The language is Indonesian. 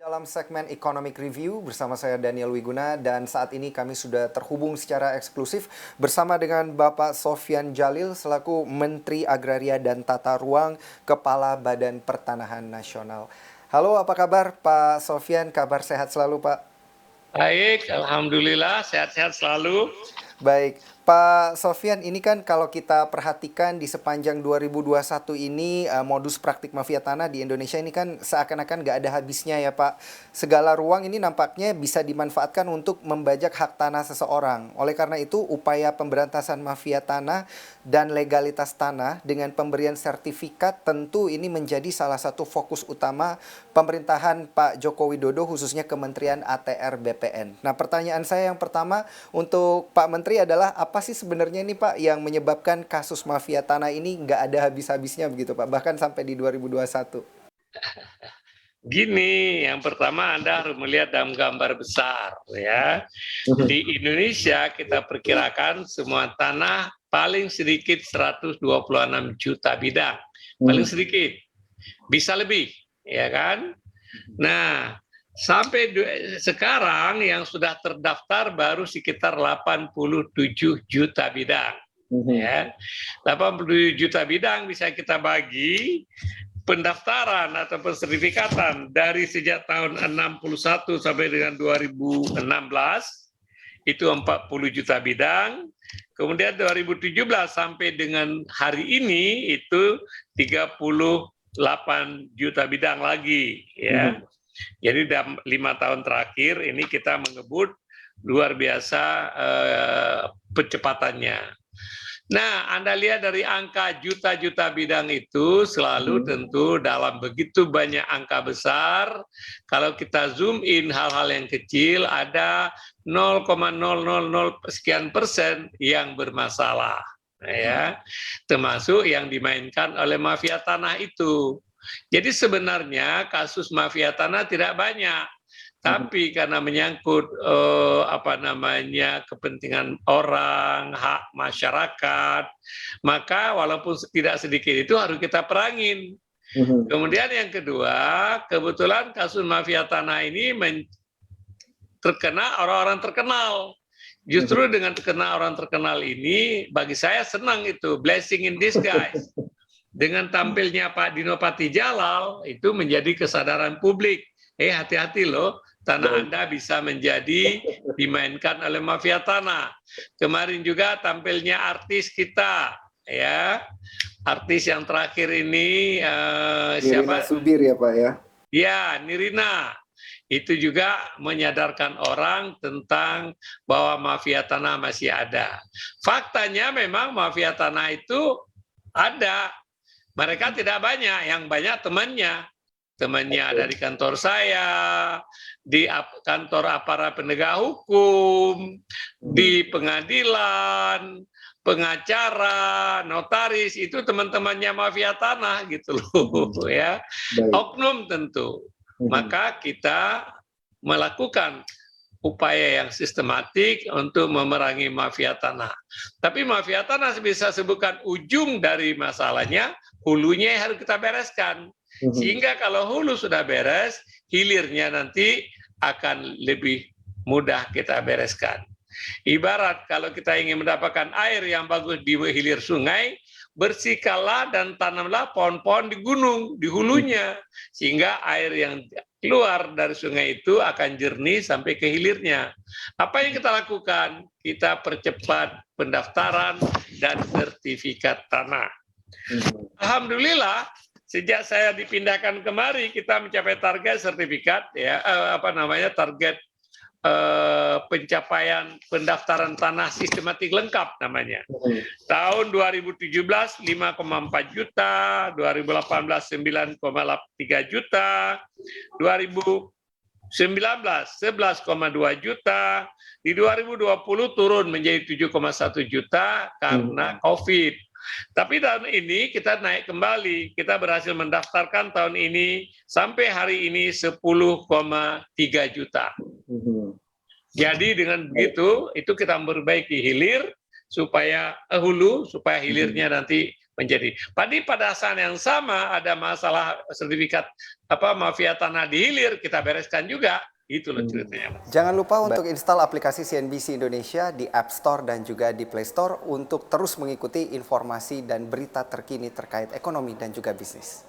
Dalam segmen Economic Review bersama saya Daniel Wiguna dan saat ini kami sudah terhubung secara eksklusif bersama dengan Bapak Sofyan Djalil selaku Menteri Agraria dan Tata Ruang Kepala Badan Pertanahan Nasional. Halo, apa kabar Pak Sofyan? Kabar sehat selalu Pak? Baik, alhamdulillah sehat-sehat selalu. Baik, Pak Sofyan, ini kan kalau kita perhatikan di sepanjang 2021 ini modus praktik mafia tanah di Indonesia ini kan seakan-akan nggak ada habisnya ya Pak. Segala ruang ini nampaknya bisa dimanfaatkan untuk membajak hak tanah seseorang. Oleh karena itu, upaya pemberantasan mafia tanah dan legalitas tanah dengan pemberian sertifikat tentu ini menjadi salah satu fokus utama pemerintahan Pak Joko Widodo khususnya Kementerian ATR BPN. Nah, pertanyaan saya yang pertama untuk Pak Menteri adalah apa sih sebenarnya ini Pak yang menyebabkan kasus mafia tanah ini nggak ada habis-habisnya begitu Pak, bahkan sampai di 2021? Gini, yang pertama Anda harus melihat dalam gambar besar ya. Di Indonesia kita perkirakan semua tanah paling sedikit 126 juta bidang. Paling sedikit. Bisa lebih, ya kan? Nah, sampai sekarang yang sudah terdaftar baru sekitar 87 juta bidang. Ya. 87 juta bidang bisa kita bagi pendaftaran atau pensertifikatan dari sejak tahun 61 sampai dengan 2016 itu 40 juta bidang. Kemudian 2017 sampai dengan hari ini itu 38 juta bidang lagi ya. Jadi dalam 5 tahun terakhir ini kita mengebut luar biasa percepatannya. Nah, Anda lihat dari angka juta-juta bidang itu selalu tentu dalam begitu banyak angka besar, kalau kita zoom in hal-hal yang kecil ada 0,000 sekian persen yang bermasalah, ya, termasuk yang dimainkan oleh mafia tanah itu. Jadi sebenarnya kasus mafia tanah tidak banyak. Tapi karena menyangkut kepentingan orang, hak masyarakat, maka walaupun tidak sedikit itu harus kita perangin. Kemudian yang kedua, kebetulan kasus mafia tanah ini terkena orang-orang terkenal. Justru dengan terkena orang terkenal ini, bagi saya senang itu, blessing in disguise. Dengan tampilnya Pak Dino Patijalal, itu menjadi kesadaran publik. Hati-hati loh, tanah Anda bisa menjadi dimainkan oleh mafia tanah. Kemarin juga tampilnya artis kita, ya, artis yang terakhir ini Nirina Subir ya Pak ya? Ya, Nirina. Itu juga menyadarkan orang tentang bahwa mafia tanah masih ada. Faktanya memang mafia tanah itu ada. Mereka tidak banyak, yang banyak temannya. Temannya ada di kantor saya, di kantor aparat penegak hukum, di pengadilan, pengacara, notaris, itu teman-temannya mafia tanah gitu loh ya. Oknum tentu. Maka kita melakukan upaya yang sistematik untuk memerangi mafia tanah. Tapi mafia tanah bisa sebutkan ujung dari masalahnya, hulunya harus kita bereskan. Sehingga kalau hulu sudah beres, hilirnya nanti akan lebih mudah kita bereskan. Ibarat kalau kita ingin mendapatkan air yang bagus di hilir sungai, bersihkanlah dan tanamlah pohon-pohon di gunung, di hulunya. Sehingga air yang keluar dari sungai itu akan jernih sampai ke hilirnya. Apa yang kita lakukan? Kita percepat pendaftaran dan sertifikat tanah. Alhamdulillah, sejak saya dipindahkan kemari kita mencapai target sertifikat ya target pencapaian pendaftaran tanah sistematik lengkap namanya. Tahun 2017 5,4 juta, 2018 9,3 juta, 2019 11,2 juta, di 2020 turun menjadi 7,1 juta karena COVID. Tapi tahun ini kita naik kembali, kita berhasil mendaftarkan tahun ini sampai hari ini 10,3 juta. Jadi dengan begitu, itu kita memperbaiki hilir supaya hulu, supaya hilirnya nanti menjadi. Pada saat yang sama ada masalah sertifikat mafia tanah di hilir, kita bereskan juga. Itu loh ceritanya. Jangan lupa untuk install aplikasi CNBC Indonesia di App Store dan juga di Play Store untuk terus mengikuti informasi dan berita terkini terkait ekonomi dan juga bisnis.